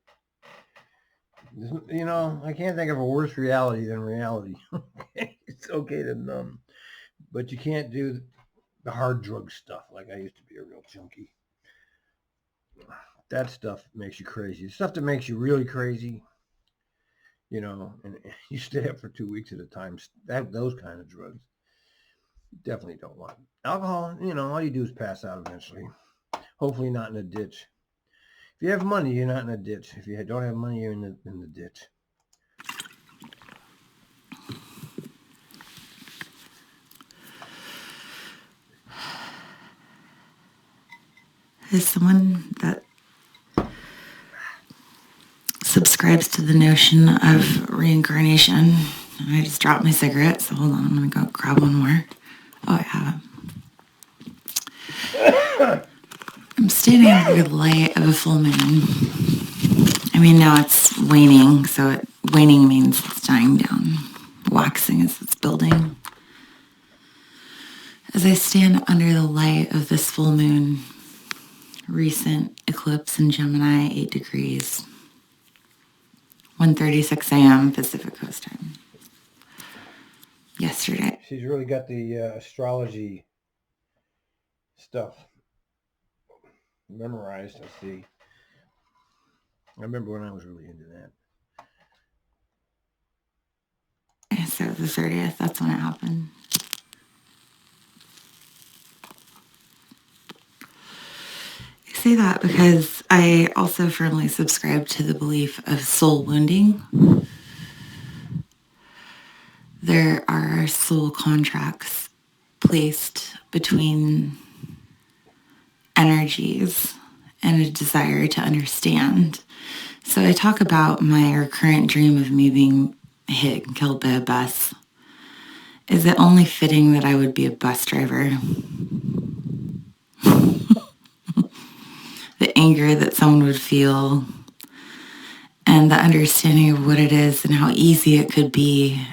Speaker 1: You know, I can't think of a worse reality than reality. It's okay to numb. But you can't do the hard drug stuff like I used to be a real junkie. That stuff makes you crazy. The stuff that makes you really crazy, you know, and you stay up for 2 weeks at a time. Those kind of drugs, you definitely don't want. Alcohol, you know, all you do is pass out eventually. Hopefully not in a ditch. If you have money, you're not in a ditch. If you don't have money, you're in the ditch.
Speaker 2: As someone that subscribes to the notion of reincarnation, and I just dropped my cigarette, so hold on, I'm going to go grab one more. Oh, I have it. I'm standing under the light of a full moon. I mean, now it's waning, so waning means it's dying down. Waxing as it's building. As I stand under the light of this full moon, recent eclipse in Gemini, 8 degrees, 1:36 a.m. Pacific Coast time. Yesterday.
Speaker 1: She's really got the astrology stuff memorized, I see. I remember when I was really into that.
Speaker 2: So the 30th, that's when it happened. I say that because I also firmly subscribe to the belief of soul wounding. There are soul contracts placed between energies and a desire to understand. So I talk about my recurrent dream of me being hit and killed by a bus. Is it only fitting that I would be a bus driver? The anger that someone would feel and the understanding of what it is and how easy it could be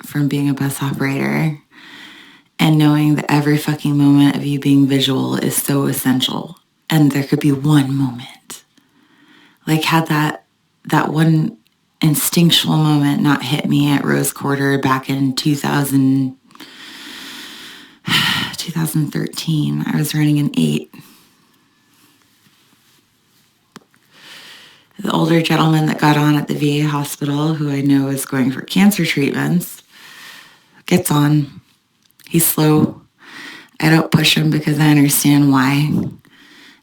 Speaker 2: from being a bus operator and knowing that every fucking moment of you being visual is so essential. And there could be one moment. Like had that one instinctual moment not hit me at Rose Quarter back in 2013. I was running an 8. The older gentleman that got on at the VA hospital, who I know is going for cancer treatments, gets on. He's slow. I don't push him because I understand why.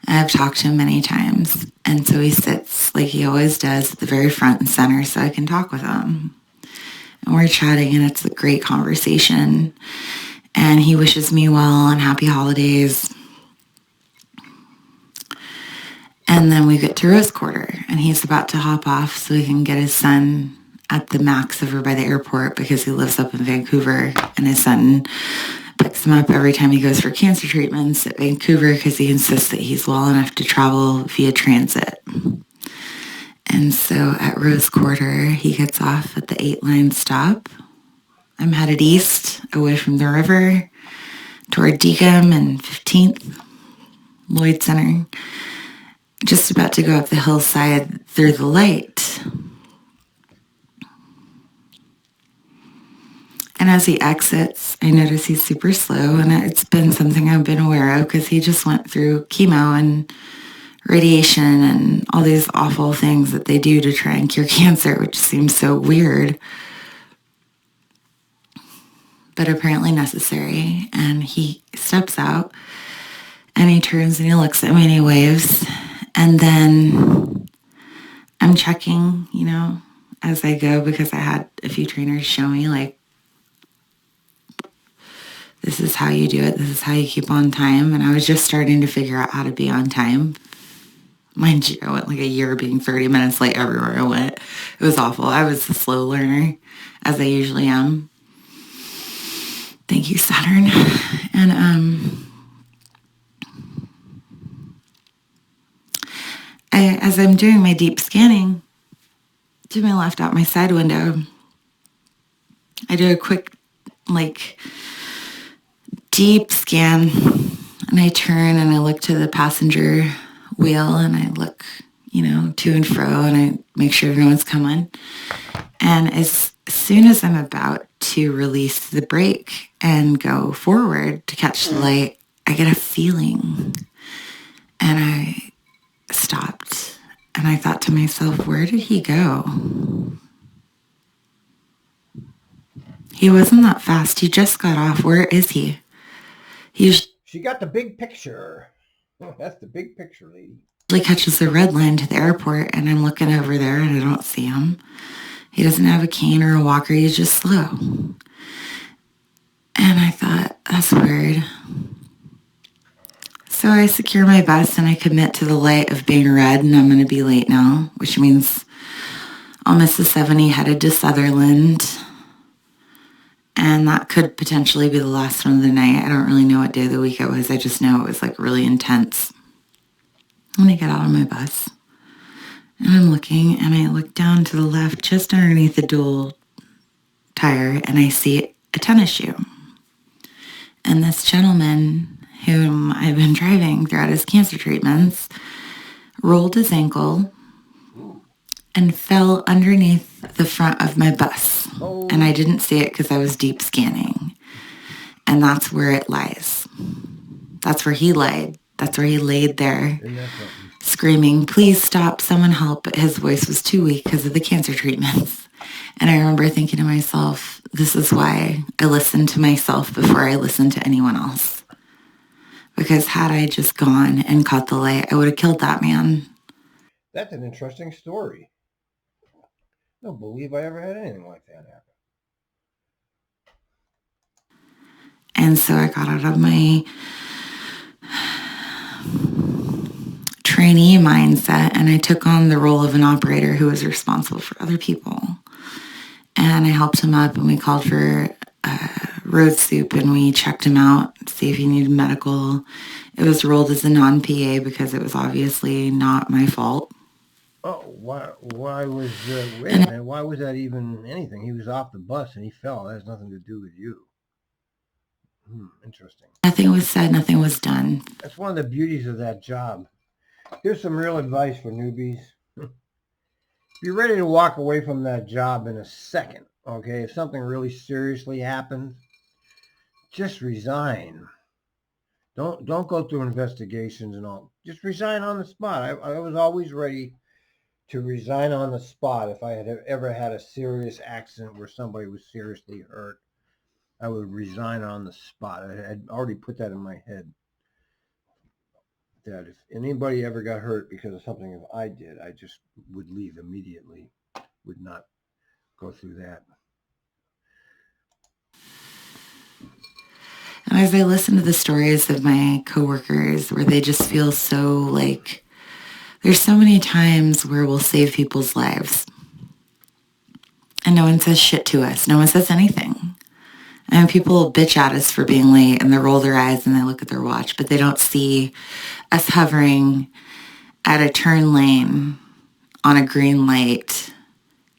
Speaker 2: I've talked to him many times. And so he sits like he always does at the very front and center so I can talk with him. And we're chatting and it's a great conversation. And he wishes me well and happy holidays. And then we get to Rose Quarter and he's about to hop off so he can get his son at the Max over by the airport because he lives up in Vancouver and his son picks him up every time he goes for cancer treatments at Vancouver because he insists that he's well enough to travel via transit. And so at Rose Quarter, he gets off at the 8-line stop. I'm headed east, away from the river, toward Deacom and 15th, Lloyd Center. Just about to go up the hillside through the light. And as he exits, I notice he's super slow, and it's been something I've been aware of because he just went through chemo and radiation and all these awful things that they do to try and cure cancer, which seems so weird, but apparently necessary. And he steps out, and he turns and he looks at me and he waves. And then I'm checking, as I go because I had a few trainers show me, like, this is how you do it. This is how you keep on time. And I was just starting to figure out how to be on time. Mind you, I went like a year being 30 minutes late everywhere I went. It was awful. I was a slow learner, as I usually am. Thank you, Saturn. And as I'm doing my deep scanning, to my left out my side window, I do a quick, deep scan, and I turn and I look to the passenger wheel and I look, to and fro, and I make sure no one's coming. And as soon as I'm about to release the brake and go forward to catch the light, I get a feeling, and I stopped and I thought to myself, where did he go? He wasn't that fast. He just got off. Where is he?
Speaker 1: She got the big picture. That's the big picture, lady.
Speaker 2: He catches the red line to the airport, and I'm looking over there and I don't see him. He doesn't have a cane or a walker. He's just slow. And I thought, that's weird. So I secure my vest and I commit to the light of being red, and I'm going to be late now, which means I'll miss the 70 headed to Sutherland. And that could potentially be the last one of the night. I don't really know what day of the week it was. I just know it was really intense. I'm going to get out of my bus. And I'm looking, and I look down to the left, just underneath the dual tire, and I see a tennis shoe. And this gentleman whom I've been driving throughout his cancer treatments rolled his ankle and fell underneath the front of my bus.
Speaker 1: Oh.
Speaker 2: And I didn't see it because I was deep scanning. And that's where it lies. That's where he laid. That's where he laid there, screaming, "Please stop, someone help." But his voice was too weak because of the cancer treatments. And I remember thinking to myself, this is why I listen to myself before I listen to anyone else. Because had I just gone and caught the light, I would have killed that man.
Speaker 1: That's an interesting story. I don't believe I ever had anything like that happen.
Speaker 2: And so I got out of my trainee mindset and I took on the role of an operator who was responsible for other people. And I helped him up, and we called for road soup, and we checked him out, see if he needed medical. It was rolled as a non-PA because it was obviously not my fault.
Speaker 1: Oh, why was that even anything? He was off the bus and he fell. That has nothing to do with you. Interesting.
Speaker 2: Nothing was said, nothing was done.
Speaker 1: That's one of the beauties of that job. Here's some real advice for newbies. Be ready to walk away from that job in a second, okay? If something really seriously happens, just resign. Don't go through investigations and all. Just resign on the spot. I was always ready to resign on the spot if I had ever had a serious accident where somebody was seriously hurt. I would resign on the spot. I had already put that in my head, that if anybody ever got hurt because of something I did, I just would leave immediately, would not go through that.
Speaker 2: And as I listen to the stories of my coworkers where they just feel so like, there's so many times where we'll save people's lives and no one says shit to us. No one says anything. And people bitch at us for being late and they roll their eyes and they look at their watch, but they don't see us hovering at a turn lane on a green light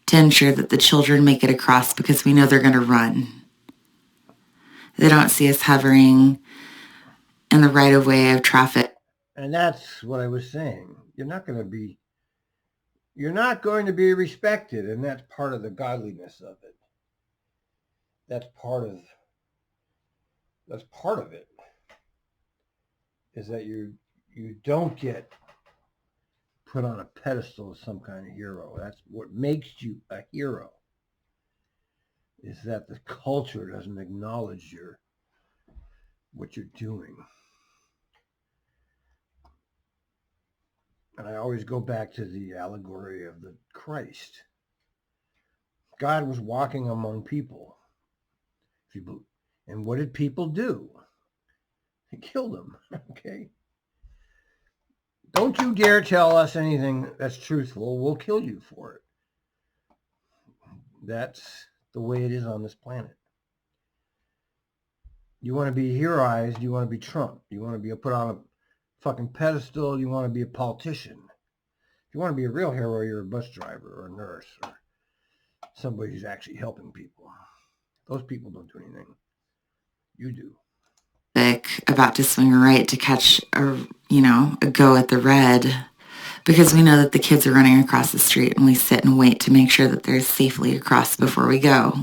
Speaker 2: to ensure that the children make it across because we know they're going to run. They don't see us hovering in the right of way of traffic.
Speaker 1: And that's what I was saying. You're not going to be respected, and that's part of the godliness of it. That's part of it. Is that you don't get put on a pedestal as some kind of hero. That's what makes you a hero. Is that the culture doesn't acknowledge what you're doing. And I always go back to the allegory of the Christ. God was walking among people. And what did people do? They killed him. Okay. Don't you dare tell us anything that's truthful. We'll kill you for it. That's the way it is on this planet. You want to be heroized, you want to be Trump. You want to be put on a fucking pedestal, you want to be a politician. If you want to be a real hero, you're a bus driver or a nurse or somebody who's actually helping people. Those people don't do anything. You do.
Speaker 2: About to swing right to catch a go at the red because we know that the kids are running across the street and we sit and wait to make sure that they're safely across before we go.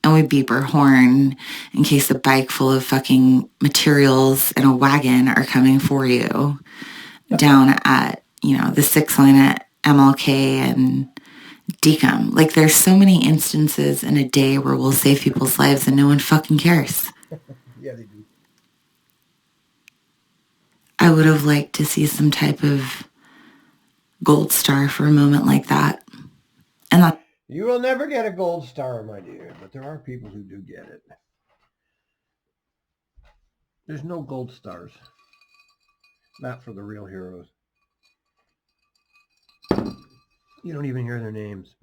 Speaker 2: And we beep our horn in case a bike full of fucking materials and a wagon are coming for you down at, the 6 line at MLK and Decom. Like there's so many instances in a day where we'll save people's lives and no one fucking cares.
Speaker 1: Yeah, they do.
Speaker 2: I would have liked to see some type of gold star for a moment like that. And that
Speaker 1: you will never get a gold star, my dear, but there are people who do get it. There's no gold stars. Not for the real heroes. You don't even hear their names.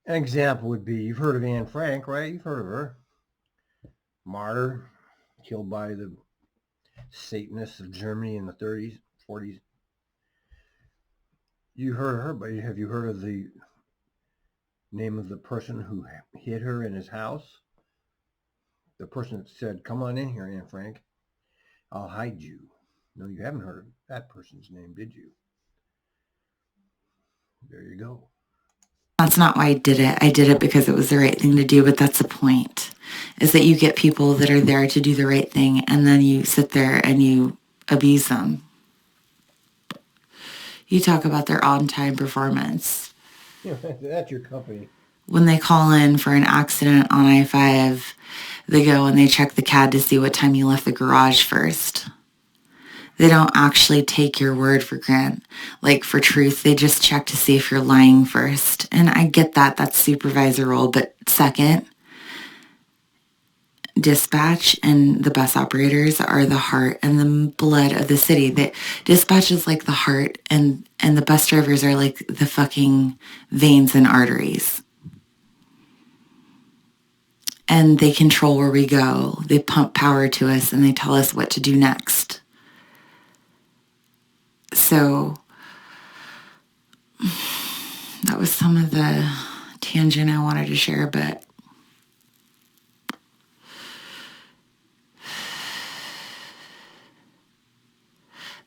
Speaker 1: An example would be, you've heard of Anne Frank, right? You've heard of her. Martyr, killed by the Satanists of Germany in the 30s, 40s. You heard of her, but have you heard of the name of the person who hid her in his house? The person that said, "Come on in here, Anne Frank. I'll hide you." No, you haven't heard of that person's name, did you? There you go.
Speaker 2: That's not why I did it. I did it because it was the right thing to do, but that's the point, is that you get people that are there to do the right thing, and then you sit there and you abuse them. You talk about their on-time performance.
Speaker 1: Yeah, that's your company.
Speaker 2: When they call in for an accident on I-5, they go and they check the CAD to see what time you left the garage first. They don't actually take your word for for truth. They just check to see if you're lying first. And I get that. That's supervisor role. But second, dispatch and the bus operators are the heart and the blood of the city. Dispatch is like the heart, and the bus drivers are like the fucking veins and arteries. And they control where we go. They pump power to us and they tell us what to do next. So that was some of the tangent I wanted to share, but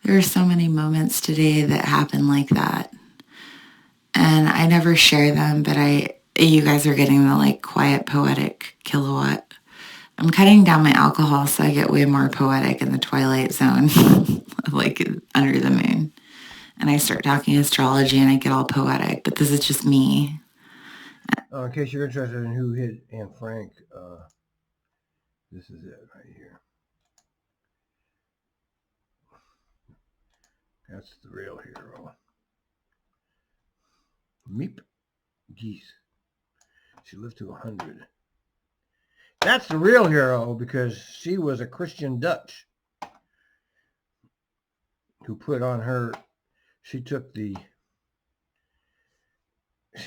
Speaker 2: there are so many moments today that happen like that. And I never share them, but you guys are getting the quiet, poetic Kayla Watt. I'm cutting down my alcohol so I get way more poetic in the twilight zone, like under the moon. And I start talking astrology and I get all poetic, but this is just me.
Speaker 1: In case you're interested in who hit Anne Frank, this is it right here. That's the real hero. Meep geese. She lived to 100. That's the real hero, because she was a Christian Dutch who put on her, she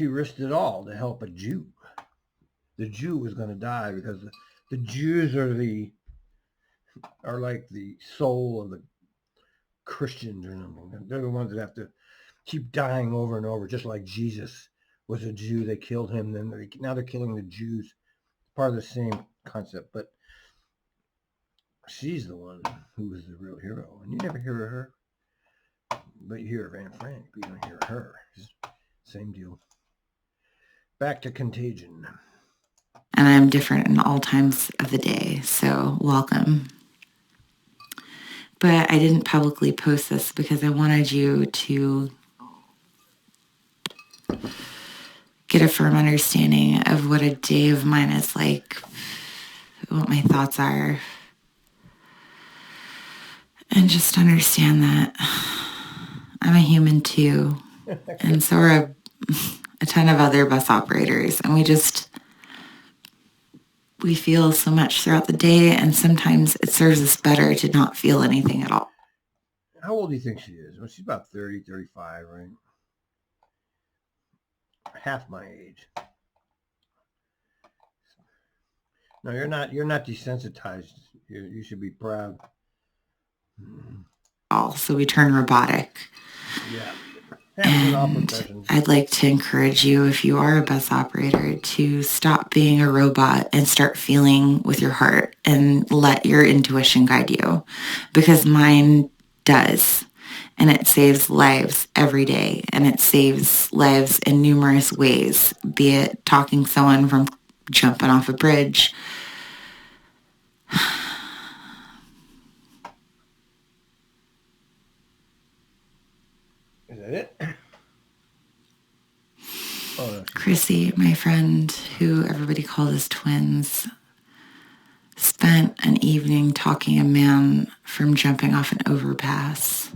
Speaker 1: risked it all to help a Jew. The Jew was going to die because the Jews are like the soul of the Christians or something. They're the ones that have to keep dying over and over, just like Jesus was a Jew. They killed him. Now they're killing the Jews. Part of the same concept, but she's the one who was the real hero. And you never hear of her, but you hear of Anne Frank, but you don't hear of her. Same deal. Back to Contagion.
Speaker 2: And I'm different in all times of the day, so welcome. But I didn't publicly post this because I wanted you to get a firm understanding of what a day of mine is like, what my thoughts are, and just understand that I'm a human too, and so are a ton of other bus operators, and we feel so much throughout the day, and sometimes it serves us better to not feel anything at all.
Speaker 1: How old do you think she is? Well, she's about 30, 35, right? Half my age. No, you're not desensitized. You should be proud.
Speaker 2: So we turn robotic.
Speaker 1: Yeah.
Speaker 2: And I'd like to encourage you, if you are a bus operator, to stop being a robot and start feeling with your heart and let your intuition guide you, because mine does. And it saves lives every day, and it saves lives in numerous ways, be it talking someone from jumping off a bridge,
Speaker 1: Is that it?
Speaker 2: Chrissy, my friend, who everybody called us twins, spent an evening talking a man from jumping off an overpass.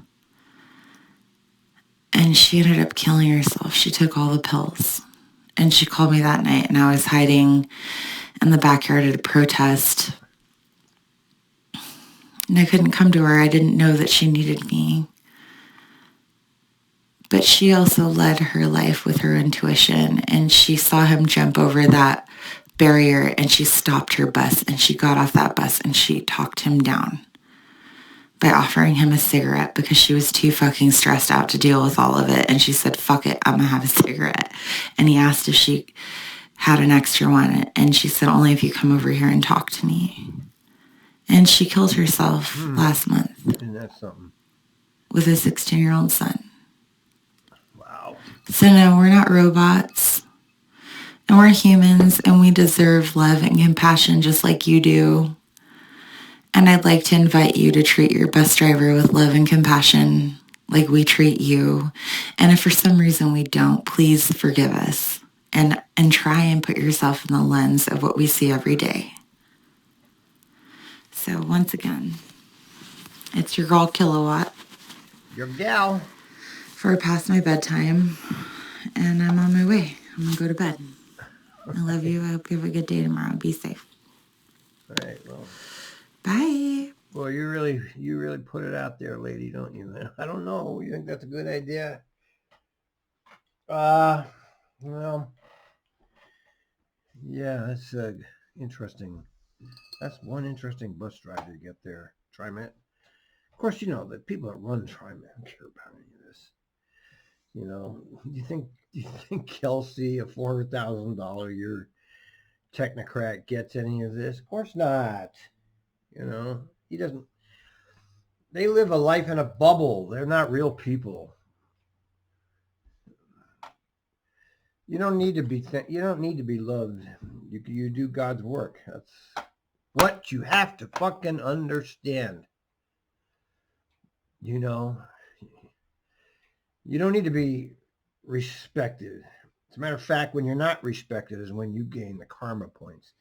Speaker 2: And she ended up killing herself. She took all the pills. And she called me that night, and I was hiding in the backyard at a protest. And I couldn't come to her. I didn't know that she needed me. But she also led her life with her intuition, and she saw him jump over that barrier, and she stopped her bus, and she got off that bus, and she talked him down. by offering him a cigarette because she was too fucking stressed out to deal with all of it. And she said, fuck it, I'm gonna have a cigarette. And he asked if she had an extra one. And she said, only if you come over here and talk to me. And she killed herself last month.
Speaker 1: Isn't that something?
Speaker 2: With a 16-year-old son.
Speaker 1: Wow.
Speaker 2: So no, we're not robots. And we're humans, and we deserve love and compassion just like you do. And I'd like to invite you to treat your bus driver with love and compassion like we treat you. And if for some reason we don't, please forgive us. And try and put yourself in the lens of what we see every day. So once again, it's your girl Kayla Watt.
Speaker 1: Your gal.
Speaker 2: For past my bedtime. And I'm on my way. I'm going to go to bed. I love you. I hope you have a good day tomorrow. Be safe.
Speaker 1: All right, well.
Speaker 2: Bye.
Speaker 1: Well, you really put it out there, lady, don't you? I don't know. You think that's a good idea? Well, yeah, that's interesting. That's one interesting bus driver to get there. TriMet. Of course, you know, the people that run TriMet don't care about any of this. You know, do you think Kelsey, a $400,000 a year technocrat, gets any of this? Of course not. You know, he doesn't. They live a life in a bubble. They're not real people. You don't need to be. You don't need to be loved. You do God's work. That's what you have to fucking understand. You know, you don't need to be respected. As a matter of fact, when you're not respected is when you gain the karma points.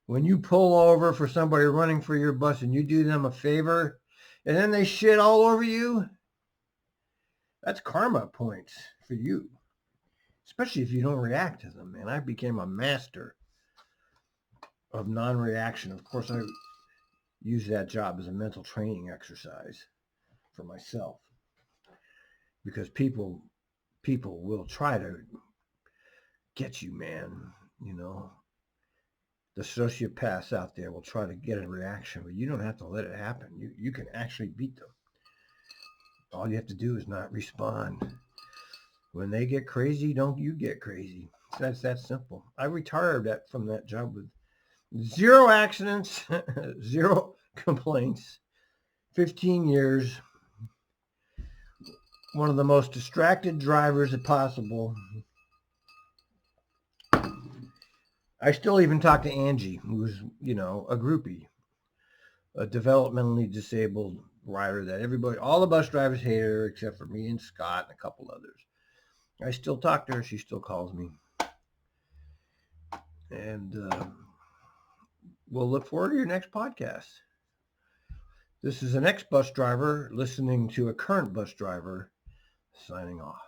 Speaker 1: When you pull over for somebody running for your bus and you do them a favor and then they shit all over you, that's karma points for you. Especially if you don't react to them, man. I became a master of non-reaction. Of course, I use that job as a mental training exercise for myself. Because people will try to get you, man. You know, the sociopaths out there will try to get a reaction, but you don't have to let it happen. You can actually beat them. All you have to do is not respond. When they get crazy, don't you get crazy. That's that simple. I retired from that job with 0 accidents, 0 complaints, 15 years. One of the most distracted drivers possible. I still even talk to Angie, who's, you know, a groupie, a developmentally disabled rider that everybody, all the bus drivers hate her except for me and Scott and a couple others. I still talk to her. She still calls me. And we'll look forward to your next podcast. This is an ex-bus driver listening to a current bus driver signing off.